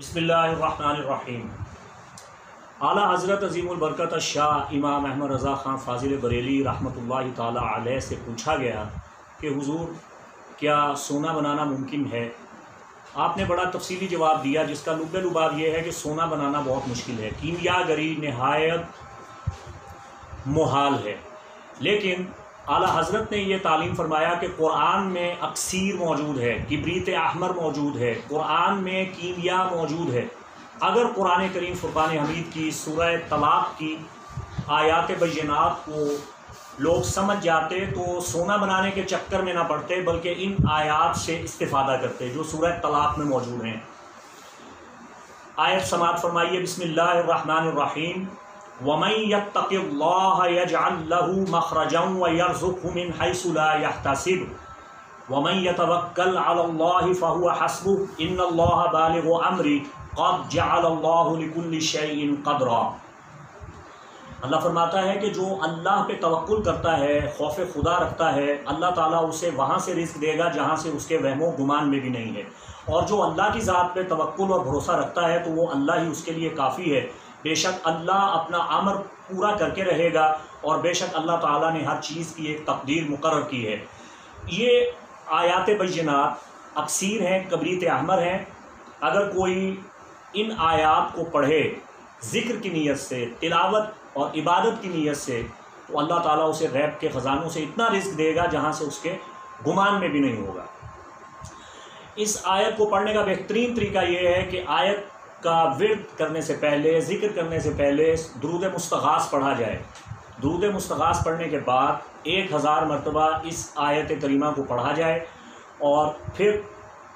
بسم اللہ الرحمن الرحیم۔ اعلیٰ حضرت عظیم البرکت شاہ امام احمد رضا خان فاضل بریلی رحمۃ اللہ تعالی علیہ سے پوچھا گیا کہ حضور کیا سونا بنانا ممکن ہے؟ آپ نے بڑا تفصیلی جواب دیا جس کا لب لباب یہ ہے کہ سونا بنانا بہت مشکل ہے، کیمیا گری نہایت محال ہے، لیکن اعلیٰ حضرت نے یہ تعلیم فرمایا کہ قرآن میں اکسیر موجود ہے، کبریت احمر موجود ہے، قرآن میں کیمیا موجود ہے۔ اگر قرآن کریم فرقان حمید کی سورہ طلاق کی آیات بینات کو لوگ سمجھ جاتے تو سونا بنانے کے چکر میں نہ پڑتے بلکہ ان آیات سے استفادہ کرتے جو سورہ طلاق میں موجود ہیں۔ آیت سماعت فرمائیے، بسم اللہ الرحمن الرحیم۔ وَمَن يَتَّقِ اللَّهَ يَجْعَل لَّهُ مَخْرَجًا وَيَرْزُقْهُ مِنْ حَيْثُ لَا يَحْتَسِبُ وَمَن يَتَوَكَّلْ عَلَى اللَّهِ فَهُوَ حَسْبُهُ إِنَّ اللَّهَ بَالِغُ أَمْرِهِ قَدْ جَعَلَ اللَّهُ لِكُلِّ شَيْءٍ قَدْرًا۔ اللہ فرماتا ہے کہ جو اللہ پہ توکل کرتا ہے، خوف خدا رکھتا ہے، اللہ تعالیٰ اسے وہاں سے رزق دے گا جہاں سے اس کے وہم و گمان میں بھی نہیں ہے، اور جو اللہ کی ذات پہ توکل اور بھروسہ رکھتا ہے تو وہ اللہ ہی اس کے لیے کافی ہے۔ بے شک اللہ اپنا امر پورا کر کے رہے گا، اور بے شک اللہ تعالیٰ نے ہر چیز کی ایک تقدیر مقرر کی ہے۔ یہ آیات بینات اکسیر ہیں، کبریت احمر ہیں۔ اگر کوئی ان آیات کو پڑھے ذکر کی نیت سے، تلاوت اور عبادت کی نیت سے، تو اللہ تعالیٰ اسے غیب کے خزانوں سے اتنا رزق دے گا جہاں سے اس کے گمان میں بھی نہیں ہوگا۔ اس آیت کو پڑھنے کا بہترین طریقہ یہ ہے کہ آیت کا ورد کرنے سے پہلے، ذکر کرنے سے پہلے درود مستغاث پڑھا جائے۔ درود مستغاث پڑھنے کے بعد 1000 مرتبہ اس آیت کریمہ کو پڑھا جائے، اور پھر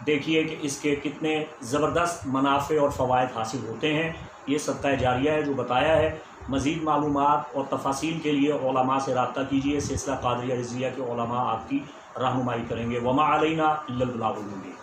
دیکھیے کہ اس کے کتنے زبردست منافع اور فوائد حاصل ہوتے ہیں۔ یہ صدقہ جاریہ ہے جو بتایا ہے۔ مزید معلومات اور تفاصیل کے لیے علماء سے رابطہ کیجیے۔ سلسلہ قادریہ رضویہ کے علماء آپ کی رہنمائی کریں گے۔ وما علینا الا البلاغ المبین۔